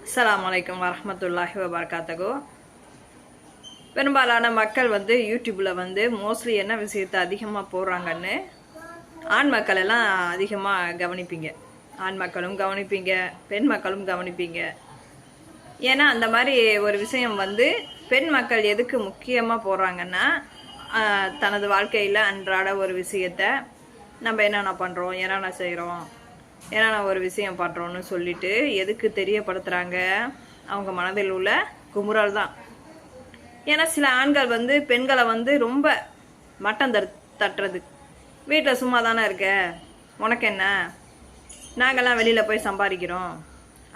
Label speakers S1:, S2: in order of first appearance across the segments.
S1: அஸ்ஸலாமு அலைக்கும் வரஹ்மத்துல்லாஹி வபரகாத்துஹு. பெரும்பாலான மக்கள் யூடியூப்பில் மோஸ்ட்லி என்ன விஷயத்தை அதிகமாக போடுறாங்கன்னு ஆண் மக்கள் எல்லாம் அதிகமாக கவனிப்பீங்க. ஆண் மக்களும் கவனிப்பீங்க, பெண் மக்களும் கவனிப்பீங்க. ஏன்னா அந்த மாதிரி ஒரு விஷயம் பெண் மக்கள் எதுக்கு முக்கியமாக போடுறாங்கன்னா, தனது வாழ்க்கையில் அன்றாட ஒரு விஷயத்தை நம்ம என்னென்ன பண்ணுறோம், என்னென்ன செய்கிறோம், என்னென்ன ஒரு விஷயம் பண்ணுறோன்னு சொல்லிட்டு எதுக்கு தெரியப்படுத்துகிறாங்க? அவங்க மனதில் உள்ள குமுறல் தான். ஏன்னா சில ஆண்கள் பெண்களை ரொம்ப மட்டம் தட்டுறது. வீட்டில் சும்மா தானே இருக்க, உனக்கு என்ன, நாங்கள்லாம் வெளியில் போய் சம்பாதிக்கிறோம்.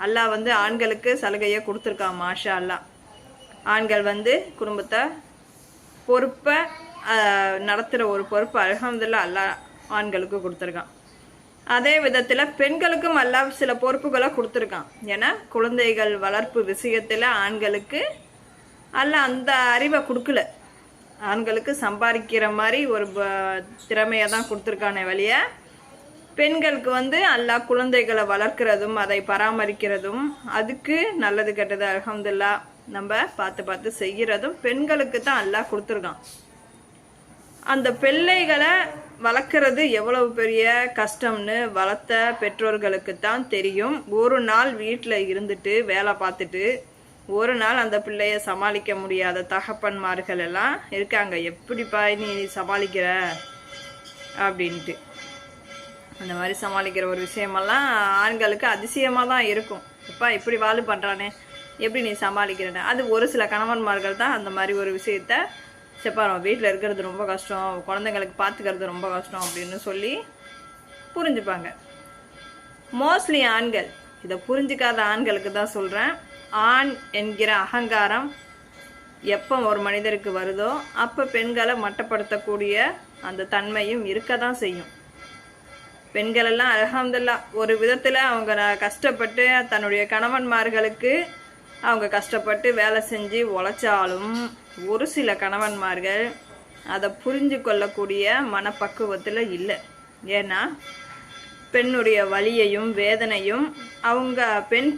S1: அல்லாஹ் ஆண்களுக்கு சலுகையை கொடுத்துருக்கான். மாஷா அல்லாஹ். ஆண்கள் குடும்பத்தை பொறுப்பை நடத்துகிற ஒரு பொறுப்பு அல்ஹம்துலில்லாஹ் அல்லாஹ் ஆண்களுக்கு கொடுத்துருக்கான். அதே விதத்தில் பெண்களுக்கும் அல்லாஹ் சில பொறுப்புகளை கொடுத்துருக்கான். ஏன்னா குழந்தைகள் வளர்ப்பு விஷயத்தில் ஆண்களுக்கு அல்லாஹ் அந்த அறிவை கொடுக்கல. ஆண்களுக்கு சம்பாதிக்கிற மாதிரி ஒரு திறமையை தான் கொடுத்துருக்கானே வழிய, பெண்களுக்கு அல்லாஹ் குழந்தைகளை வளர்க்கிறதும் அதை பராமரிக்கிறதும் அதுக்கு நல்லது கெட்டது அல்ஹம்துலில்லாஹ் நம்ம பார்த்து பார்த்து செய்கிறதும் பெண்களுக்கு தான் அல்லாஹ் கொடுத்துருக்கான். அந்த பிள்ளைகளை வளர்க்குறது எவ்வளவு பெரிய கஷ்டம்னு வளர்த்த பெற்றோர்களுக்கு தான் தெரியும். ஒரு நாள் வீட்டில் இருந்துட்டு வேலை பார்த்துட்டு ஒரு நாள் அந்த பிள்ளைய சமாளிக்க முடியாத தகப்பன்மார்கள் எல்லாம் இருக்காங்க. எப்படிப்பா நீ சமாளிக்கிற அப்படின்ட்டு. அந்த மாதிரி சமாளிக்கிற ஒரு விஷயமெல்லாம் ஆண்களுக்கு அதிசயமாக தான் இருக்கும். எப்பா இப்படி வாழு பண்ணுறானே, எப்படி நீ சமாளிக்கிறேன்னு. அது ஒரு சில கணவன்மார்கள் தான் அந்த மாதிரி ஒரு விஷயத்த செப்பாரம் வீட்டில் இருக்கிறது ரொம்ப கஷ்டம், குழந்தைங்களுக்கு பார்த்துக்கிறது ரொம்ப கஷ்டம் அப்படின்னு சொல்லி புரிஞ்சுப்பாங்க. மோஸ்ட்லி ஆண்கள், இதை புரிஞ்சிக்காத ஆண்களுக்கு தான் சொல்கிறேன், ஆண் என்கிற அகங்காரம் எப்போ ஒரு மனிதருக்கு வருதோ அப்போ பெண்களை மட்டப்படுத்தக்கூடிய அந்த தன்மையும் இருக்க தான் செய்யும். பெண்களெல்லாம் அல்ஹம்துலில்லாஹ் ஒரு விதத்தில் அவங்க கஷ்டப்பட்டு தன்னுடைய கணவன்மார்களுக்கு அவங்க கஷ்டப்பட்டு வேலை செஞ்சு உழைச்சாலும் ஒரு சில கணவன்மார்கள் அதை புரிஞ்சு கொள்ளக்கூடிய மனப்பக்குவத்தில் இல்லை. ஏன்னா பெண்ணுடைய வலியையும் வேதனையும் அவங்க பெண்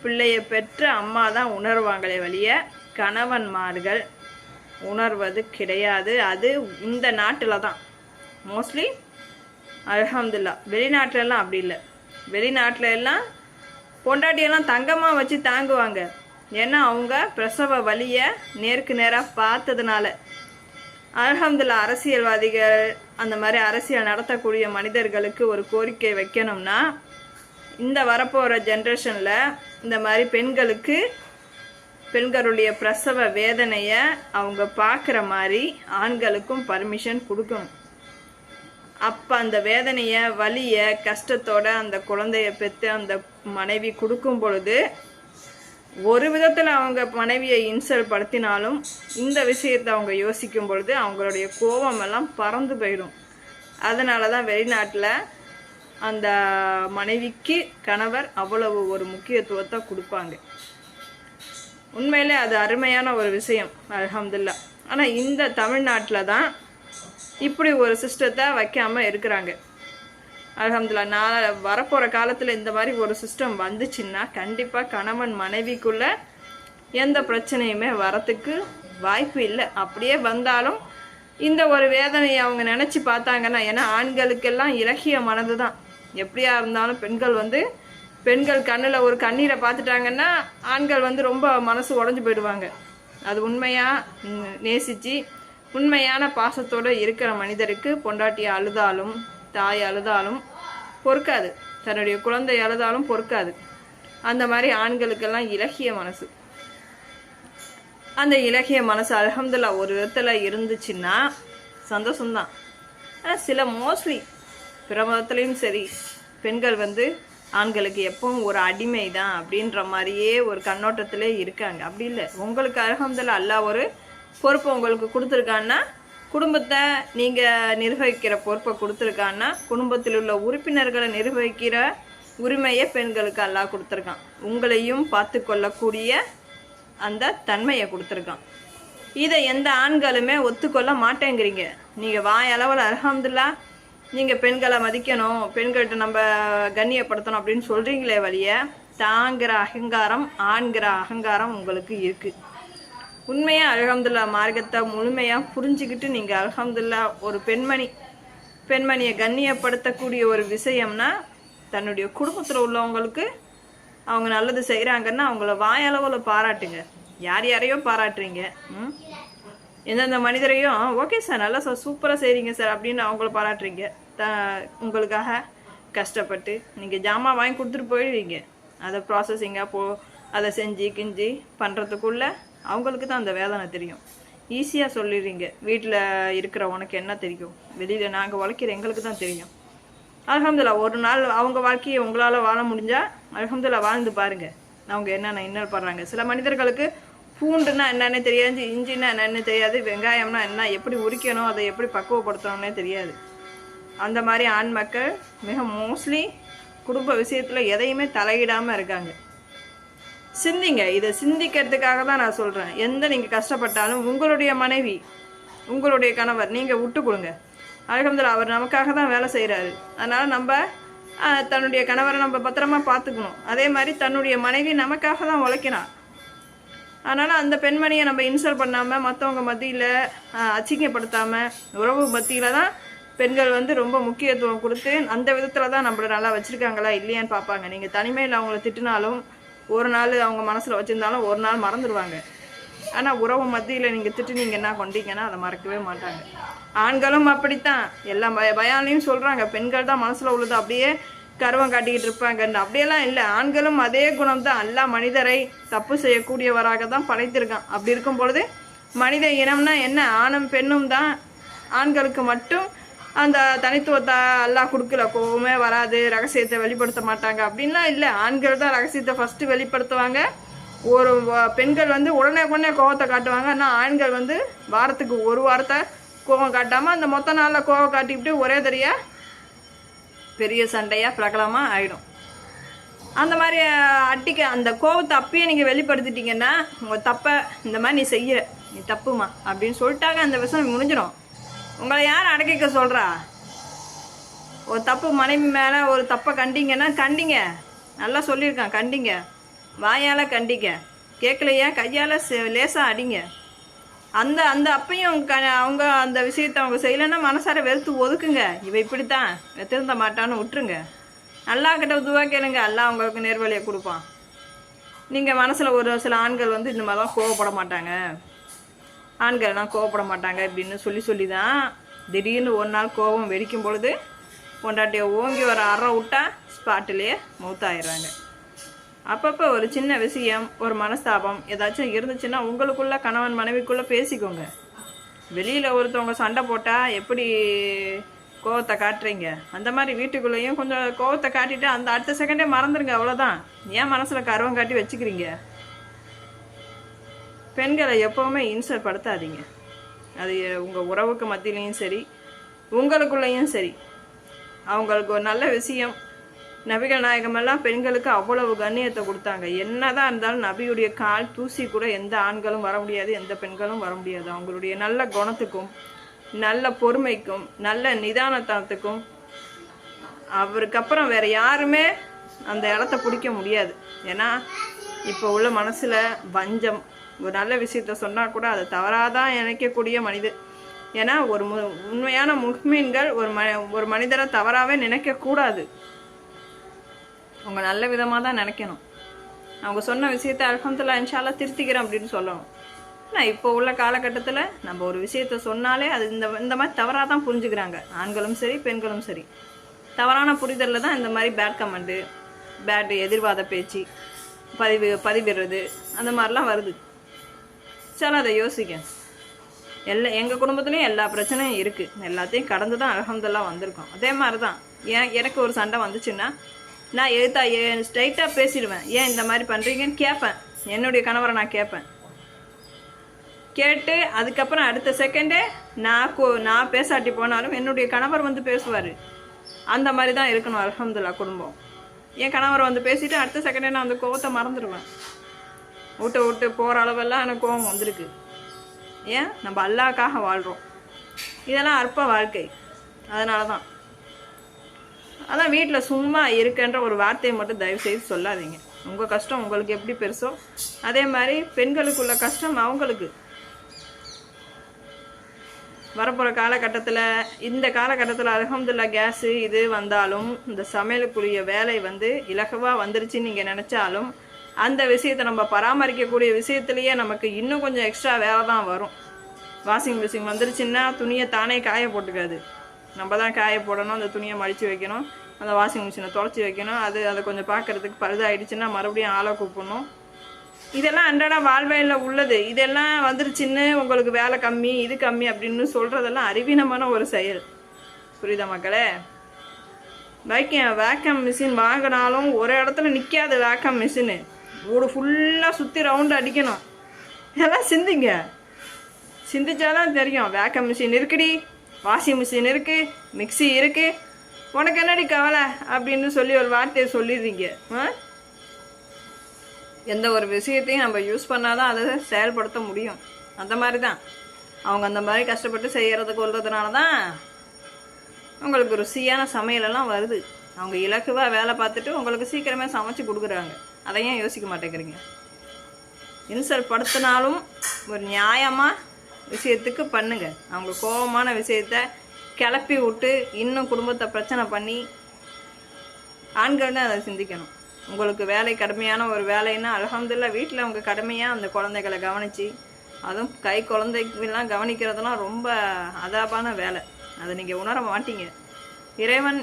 S1: பிள்ளையை பெற்ற அம்மா தான் உணர்வாங்களே வழிய கணவன்மார்கள் உணர்வது கிடையாது. அது இந்த நாட்டில் தான் மோஸ்ட்லி அல்ஹம்துலில்லாஹ். வெளிநாட்டிலலாம் அப்படி இல்லை. வெளிநாட்டில எல்லாம் பொண்டாட்டியெல்லாம் தங்கமாக வச்சு தாங்குவாங்க. ஏன்னா அவங்க பிரசவ வலியை நேருக்கு நேராக பார்த்ததுனால. அல்ஹம்துலில்லாஹ். அரசியல்வாதிகள் அந்த மாதிரி அரசியல் நடத்தக்கூடிய மனிதர்களுக்கு ஒரு கோரிக்கை வைக்கணும்னா, இந்த வரப்போகிற ஜென்ரேஷனில் இந்த மாதிரி பெண்களுடைய பிரசவ வேதனையை அவங்க பார்க்குற மாதிரி ஆண்களுக்கும் பர்மிஷன் கொடுக்கணும். அப்போ அந்த வேதனையை வலியை கஷ்டத்தோட அந்த குழந்தைய பெற்று அந்த மனைவி கொடுக்கும் பொழுது ஒரு விதத்தில் அவங்க மனைவியை இன்சல்ட் படுத்தினாலும் இந்த விஷயத்தை அவங்க யோசிக்கும் பொழுது அவங்களுடைய கோபமெல்லாம் பறந்து போயிடும். அதனால தான் வெளிநாட்டில் அந்த மனைவிக்கு கணவர் அவ்வளவு ஒரு முக்கியத்துவத்தை கொடுப்பாங்க. உண்மையிலே அது அருமையான ஒரு விஷயம் அல்ஹம்துலில்லாஹ். ஆனால் இந்த தமிழ்நாட்டில் தான் இப்படி ஒரு சிஸ்டத்தை வைக்காமல் இருக்கிறாங்க. அல்ஹம்துலில்லாஹ். நான் வரப்போகிற காலத்தில் இந்த மாதிரி ஒரு சிஸ்டம் வந்துச்சுன்னா கண்டிப்பாக கணவன் மனைவிக்குள்ள எந்த பிரச்சனையுமே வரத்துக்கு வாய்ப்பு இல்லை. அப்படியே வந்தாலும் இந்த ஒரு வேதனையை அவங்க நினச்சி பார்த்தாங்கன்னா, ஏன்னா ஆண்களுக்கெல்லாம் இலகிய மனது தான். எப்படியா இருந்தாலும் பெண்கள் கண்ணில் ஒரு கண்ணீரை பார்த்துட்டாங்கன்னா ஆண்கள் ரொம்ப மனசு உடஞ்சி போயிடுவாங்க. அது உண்மையாக நேசித்து உண்மையான பாசத்தோடு இருக்கிற மனிதருக்கு பொண்டாட்டி அழுதாலும் தாய் அழுதாலும் பொறுக்காது, தன்னுடைய குழந்தை அழுதாலும் பொறுக்காது. அந்த மாதிரி ஆண்களுக்கெல்லாம் இலகிய மனசு. அந்த இலகிய மனசு அல்ஹம்துலில்லாஹ் ஒரு விதத்தில் இருந்துச்சுன்னா சந்தோஷம்தான். ஆனால் சில மோஸ்ட்லி பிற மதத்துலேயும் சரி, பெண்கள் ஆண்களுக்கு எப்பவும் ஒரு அடிமை தான் அப்படின்ற மாதிரியே ஒரு கண்ணோட்டத்திலே இருக்காங்க. அப்படி இல்லை. உங்களுக்கு அல்ஹம்துலில்லாஹ் அல்லாஹ் ஒரு பொறுப்பை உங்களுக்கு கொடுத்துருக்கான்னா, குடும்பத்தை நீங்கள் நிர்வகிக்கிற பொறுப்பை கொடுத்துருக்கான்னா, குடும்பத்தில் உள்ள உறுப்பினர்களை நிர்வகிக்கிற உரிமையை பெண்களுக்கு அல்லாஹ் கொடுத்துருக்கான். உங்களையும் பார்த்து கொள்ளக்கூடிய அந்த தன்மையை கொடுத்துருக்கான். இதை எந்த ஆண்களுமே ஒத்துக்கொள்ள மாட்டேங்கிறீங்க. நீங்கள் வாயளவில் அல்ஹம்துலில்லாஹ் நீங்கள் பெண்களை மதிக்கணும், பெண்கள்கிட்ட நம்ம கண்ணியப்படுத்தணும் அப்படின்னு சொல்கிறீங்களே வழிய தாங்கிற அகங்காரம், ஆண்கிற அகங்காரம் உங்களுக்கு இருக்குது. உண்மையாக அல்ஹம்துலில்லா மார்க்கத்தை முழுமையாக புரிஞ்சுக்கிட்டு நீங்கள் அல்ஹம்துலில்லா ஒரு பெண்மணியை கண்ணியப்படுத்தக்கூடிய ஒரு விஷயம்னா, தன்னுடைய குடும்பத்தில் உள்ளவங்களுக்கு அவங்க நல்லது செய்கிறாங்கன்னா அவங்கள வாயளவில் பாராட்டுங்க. யாரையோ பாராட்டுறீங்க, எந்தெந்த மனிதரையும் ஓகே சார் நல்லா சார் சூப்பராக செய்கிறீங்க சார் அப்படின்னு அவங்கள பாராட்டுறீங்க. உங்களுக்காக கஷ்டப்பட்டு நீங்கள் ஜாமான் வாங்கி கொடுத்துட்டு போயிடுவீங்க. அதை ப்ராசஸிங்காக அதை செஞ்சு கிஞ்சி பண்ணுறதுக்குள்ளே அவங்களுக்கு தான் அந்த வேதனை தெரியும். ஈஸியாக சொல்லிடுறீங்க, வீட்டில் இருக்கிற உனக்கு என்ன தெரியும், வெளியில் நாங்கள் உழைக்கிற எங்களுக்கு தான் தெரியும். அல்ஹம்துலில்லா ஒரு நாள் அவங்க வாழ்க்கையை உங்களால் வாழ முடிஞ்சால் அல்ஹம்துலில்லா வாழ்ந்து பாருங்கள். அவங்க என்னென்ன இன்னல் படுறாங்க. சில மனிதர்களுக்கு பூண்டுன்னா என்னென்னு தெரியாது, இஞ்சின்னா என்னென்னு தெரியாது, வெங்காயம்னா என்ன, எப்படி உரிக்கணும், அதை எப்படி பக்குவப்படுத்தணும்னே தெரியாது. அந்த மாதிரி ஆண் மக்கள் மிக மோஸ்ட்லி குடும்ப விஷயத்தில் எதையுமே தலையிடாமல் இருக்காங்க. சிந்திங்க, இதை சிந்திக்கிறதுக்காக தான் நான் சொல்கிறேன். நீங்கள் கஷ்டப்பட்டாலும் உங்களுடைய மனைவி, உங்களுடைய கணவர் நீங்கள் விட்டு கொடுங்க. அல்ஹம்துலில்லாஹ் அவர் நமக்காக தான் வேலை செய்கிறாரு. அதனால் நம்ம தன்னுடைய கணவரை நம்ம பத்திரமா பார்த்துக்கணும். அதே மாதிரி தன்னுடைய மனைவி நமக்காக தான் உழைக்கிறான். அதனால் அந்த பெண்மணியை நம்ம இன்சல்ட் பண்ணாமல், மற்றவங்க மத்தியில் அச்சிங்கப்படுத்தாமல், உறவு மத்தியில் தான் பெண்கள் ரொம்ப முக்கியத்துவம் கொடுத்து அந்த விதத்தில் தான் நம்மளை நல்லா வச்சுருக்காங்களா இல்லையான்னு பார்ப்பாங்க. நீங்கள் தனிமையில் அவங்கள திட்டினாலும் ஒரு நாள் அவங்க மனசில் வச்சுருந்தாலும் ஒரு நாள் மறந்துடுவாங்க. ஆனால் உறவு மத்தியில் நீங்கள் திட்டுனீங்கன்னா கொண்டீங்கன்னா அதை மறக்கவே மாட்டாங்க. ஆண்களும் அப்படித்தான். எல்லா பயான்லையும் சொல்கிறாங்க, பெண்கள் தான் மனசில் உள்ளது அப்படியே கருவம் காட்டிக்கிட்டு இருப்பாங்கன்னு. அப்படியெல்லாம் இல்லை, ஆண்களும் அதே குணம் தான். எல்லா மனிதரை தப்பு செய்யக்கூடியவராக தான் படைத்திருக்கான். அப்படி இருக்கும் பொழுது மனித இனம்னா என்ன, ஆணும் பெண்ணும் தான். ஆண்களுக்கு மட்டும் அந்த தனித்துவத்தை எல்லாம் கொடுக்கல, கோவமே வராது, ரகசியத்தை வெளிப்படுத்த மாட்டாங்க அப்படின்லாம் இல்லை. ஆண்கள் தான் ரகசியத்தை ஃபஸ்ட்டு வெளிப்படுத்துவாங்க. ஒரு பெண்கள் உடனே கோவத்தை காட்டுவாங்க. ஆனால் ஆண்கள் வாரத்துக்கு ஒரு வாரத்தை கோவம் காட்டாமல் அந்த மொத்த நாளில் கோவம் காட்டிக்கிட்டு ஒரே தெரியா பெரிய சண்டையாக பிரகலமாக ஆகிடும். அந்த மாதிரி அட்டிக்க அந்த கோவத்தை அப்பயே நீங்கள் வெளிப்படுத்திட்டீங்கன்னா உங்கள் தப்பை இந்த மாதிரி நீ செய்கிற, நீ தப்புமா அப்படின்னு சொல்லிட்டாங்க, அந்த விஷயம் முடிஞ்சிடும். உங்களை யார் அடக்கிக்க சொல்கிறா? ஒரு தப்பு மனைவி மேலே ஒரு தப்பை கண்டிங்கன்னா கண்டிங்க, நல்லா சொல்லியிருக்கான், கண்டிங்க, வாயால் கண்டிங்க, கேட்கலையா கையால் லேசாக அடிங்க. அந்த அந்த அப்பையும் அவங்க அந்த விஷயத்தை அவங்க செய்யலைன்னா மனசார வெறுத்து ஒதுக்குங்க. இவ இப்படித்தான் திருந்த மாட்டான்னு விட்டுருங்க. அல்லா கிட்ட துவா கேளுங்க, அல்லா அவங்களுக்கு நேர்வழியை கொடுப்பான். நீங்கள் மனசில் ஒரு சில ஆண்கள் இந்த மாதிரிலாம் கோவப்பட மாட்டாங்க, ஆண்கள்லாம் கோவப்பட மாட்டாங்க அப்படின்னு சொல்லி தான் திடீர்னு ஒரு நாள் கோபம் வெடிக்கும் பொழுது பொண்டாட்டியை ஓங்கி ஒரு அறை விட்டா ஸ்பாட்டிலேயே மௌத்தாயிடுறாங்க. அப்பப்போ ஒரு சின்ன விஷயம், ஒரு மனஸ்தாபம் ஏதாச்சும் இருந்துச்சுன்னா உங்களுக்குள்ள கணவன் மனைவிக்குள்ளே பேசிக்கோங்க. வெளியில் ஒருத்தவங்க சண்டை போட்டால் எப்படி கோவத்தை காட்டுறீங்க, அந்த மாதிரி வீட்டுக்குள்ளேயும் கொஞ்சம் கோவத்தை காட்டிட்டு அந்த அடுத்த செகண்டே மறந்துடுங்க, அவ்வளோதான். ஏன் மனசில் கர்வம் காட்டி வச்சுக்கிறீங்க? பெண்களை எப்போவுமே இன்சல்ட் படுத்தாதீங்க. அது உங்கள் உறவுக்கு மத்தியிலையும் சரி, உங்களுக்குள்ளேயும் சரி. அவங்களுக்கு ஒரு நல்ல விஷயம், நபிகள் நாயகமெல்லாம் பெண்களுக்கு அவ்வளவு கண்ணியத்தை கொடுத்தாங்க. என்னதான் இருந்தாலும் நபியுடைய கால் தூசி கூட எந்த ஆண்களும் வர முடியாது, எந்த பெண்களும் வர முடியாது. அவங்களுடைய நல்ல குணத்துக்கும் நல்ல பொறுமைக்கும் நல்ல நிதானத்தனத்துக்கும் அவருக்கு அப்புறம் வேற யாருமே அந்த இடத்த பிடிக்க முடியாது. ஏன்னா இப்போ உள்ள மனசில் வஞ்சம், ஒரு நல்ல விஷயத்த சொன்னால் கூட அதை தவறாதான் நினைக்கக்கூடிய மனிதர். ஏன்னா ஒரு உண்மையான முஃமின்கள் ஒரு மனிதரை தவறாகவே நினைக்கக்கூடாது. அவங்க நல்ல விதமாக தான் நினைக்கணும். அவங்க சொன்ன விஷயத்தை அல்ஹம்துலில்லாஹ் இன்ஷா அல்லாஹ் திருத்திக்கிறேன் அப்படின்னு சொல்லணும். ஆனால் இப்போ உள்ள காலகட்டத்தில் நம்ம ஒரு விஷயத்த சொன்னாலே அது இந்த மாதிரி தவறாக தான் புரிஞ்சுக்கிறாங்க. ஆண்களும் சரி பெண்களும் சரி தவறான புரிதலில் தான் இந்த மாதிரி பேட் கமெண்ட்டு, பேட் எதிர்வாத பேச்சு பதிவிடுறது அந்த மாதிரிலாம் வருது. சில அதை யோசிக்க எங்கள் குடும்பத்துலேயும் எல்லா பிரச்சனையும் இருக்குது. எல்லாத்தையும் கடந்து தான் அல்ஹம்துலில்லாஹ் வந்திருக்கோம். அதே மாதிரி தான் எனக்கு ஒரு சண்டை வந்துச்சுன்னா நான் ஸ்ட்ரைட்டாக பேசிடுவேன். ஏன் இந்த மாதிரி பண்ணுறீங்கன்னு கேட்பேன். என்னுடைய கணவரை நான் கேட்பேன். கேட்டு அதுக்கப்புறம் அடுத்த செகண்டே நான் பேசாட்டி போனாலும் என்னுடைய கணவர் பேசுவார். அந்த மாதிரி தான் இருக்கணும் அல்ஹம்துலில்லாஹ் குடும்பம். என் கணவர் பேசிவிட்டு அடுத்த செகண்டே நான் அந்த கோவத்தை மறந்துடுவேன். விட்டு போகிற அளவெல்லாம் எனக்கு கோவம் வந்திருக்கு. ஏன் நம்ம அல்லாஹ்க்காக வாழ்கிறோம். இதெல்லாம் அற்ப வாழ்க்கை. அதனால தான் அதான் வீட்டில் சும்மா இருக்குன்ற ஒரு வார்த்தையை மட்டும் தயவு செய்து சொல்லாதீங்க. உங்கள் கஷ்டம் உங்களுக்கு எப்படி பெருசோ அதே மாதிரி பெண்களுக்குள்ள கஷ்டம் அவங்களுக்கு. வரப்போகிற காலகட்டத்தில் இந்த காலகட்டத்தில் அல்ஹம்துலில்லாஹ் கேஸு இது வந்தாலும் இந்த சமையலுக்குரிய வேலை வந்து இலகுவாக வந்துருச்சுன்னு நீங்கள் நினச்சாலும் அந்த விஷயத்தை நம்ம பராமரிக்கக்கூடிய விஷயத்துலேயே நமக்கு இன்னும் கொஞ்சம் எக்ஸ்ட்ரா வேலை தான் வரும். வாஷிங் மிஷின் வந்துருச்சுன்னா துணியை தானே காய போட்டுக்காது, நம்ம தான் காய போடணும், அந்த துணியை மடித்து வைக்கணும், அந்த வாஷிங் மிஷினை துடைச்சி வைக்கணும், அதை கொஞ்சம் பார்க்குறதுக்கு பழுதாகிடுச்சுன்னா மறுபடியும் ஆளை கூப்பிடணும். இதெல்லாம் அன்றாட வாழ்வையில் உள்ளது. இதெல்லாம் வந்துருச்சுன்னு உங்களுக்கு வேலை கம்மி இது கம்மி அப்படின்னு சொல்கிறதெல்லாம் அறிவீனமான ஒரு செயல். புரியுதா மக்களே? வேக்கம் மிஷின் வாங்கினாலும் ஒரு இடத்துல நிற்காது. வேக்கம் மிஷினு வீடு ஃபுல்லாக சுற்றி ரவுண்டு அடிக்கணும். இதெல்லாம் சிந்திங்க, சிந்திச்சாதான் தெரியும். வேக்கம் மிஷின் இருக்குடி, வாஷிங் மிஷின் இருக்குது, மிக்சி இருக்குது, உனக்கு என்னடி கவலை அப்படின்னு சொல்லி ஒரு வார்த்தையை சொல்லிடுறீங்க. எந்த ஒரு விஷயத்தையும் நம்ம யூஸ் பண்ணாதான் அதை செயல்படுத்த முடியும். அந்த மாதிரி தான் அவங்க அந்த மாதிரி கஷ்டப்பட்டு செய்கிறதுக்கு கொள்றதுனால தான் உங்களுக்கு ருசியான சமையலெல்லாம் வருது. அவங்க இலகுவாக வேலை பார்த்துட்டு உங்களுக்கு சீக்கிரமே சமைச்சு கொடுக்குறாங்க. அதையும் யோசிக்க மாட்டேங்கிறீங்க. இன்சல்ட் படுத்தினாலும் ஒரு நியாயமாக விஷயத்துக்கு பண்ணுங்க. அவங்க கோபமான விஷயத்த கிளப்பி விட்டு இன்னும் குடும்பத்தை பிரச்சனை பண்ணி ஆண்கள் தான் அதை சிந்திக்கணும். உங்களுக்கு வேலை கடுமையான ஒரு வேலைன்னா அல்ஹம்துலில்லாஹ் வீட்டில் அவங்க கடுமையாக அந்த குழந்தைகளை கவனித்து, அதுவும் கை குழந்தைகள்லாம் கவனிக்கிறதுலாம் ரொம்ப அதாபான வேலை. அதை நீங்கள் உணர மாட்டீங்க. இறைவன்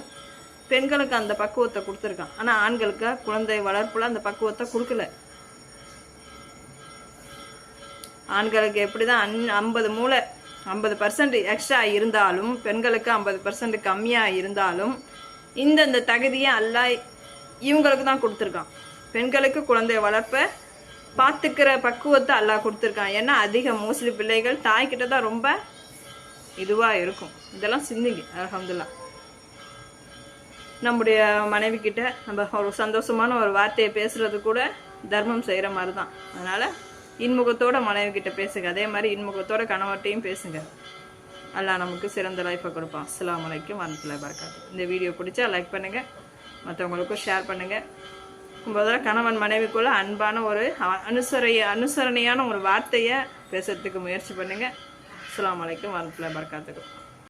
S1: பெண்களுக்கு அந்த பக்குவத்தை கொடுத்துருக்கான், ஆனால் ஆண்களுக்கு குழந்தை வளர்ப்புல அந்த பக்குவத்தை கொடுக்கல. ஆண்களுக்கு எப்படி தான் 50 மூளை 50% எக்ஸ்ட்ரா இருந்தாலும் பெண்களுக்கு 50% கம்மியாக இருந்தாலும் இந்த தகுதியை அல்லாஹ் இவங்களுக்கு தான் கொடுத்துருக்கான். பெண்களுக்கு குழந்தை வளர்ப்பை பார்த்துக்கிற பக்குவத்தை அல்லாஹ் கொடுத்துருக்கான். ஏன்னா அதிக மோஸ்ட்லி பிள்ளைகள் தாய்கிட்ட தான் ரொம்ப இதுவாக இருக்கும். இதெல்லாம் சிந்திங்க. அல்ஹம்துலில்லாஹ் நம்முடைய மனைவி கிட்ட நம்ம ஒரு சந்தோஷமான ஒரு வார்த்தையை பேசுறது கூட தர்மம் செய்கிற மாதிரி தான். அதனால் இன்முகத்தோட மனைவி கிட்ட பேசுங்க, அதே மாதிரி இன்முகத்தோட கணவர்கிட்டையும் பேசுங்க. அல்லாஹ் நமக்கு சிறந்த லைஃப்பை கொடுப்பான். அஸ்ஸலாமு அலைக்கும் வரஹ்மத்துல்லாஹி வபரகாத்துஹு. இந்த வீடியோ பிடிச்சா லைக் பண்ணுங்கள், மற்றவங்களுக்கும் ஷேர் பண்ணுங்கள். முதல்ல கணவன் மனைவிக்குள்ள அன்பான ஒரு அனுசரணையான ஒரு வார்த்தையை பேசுறதுக்கு முயற்சி பண்ணுங்கள். அஸ்ஸலாமு அலைக்கும் வரஹ்மத்துல்லாஹி வபரகாத்துஹு.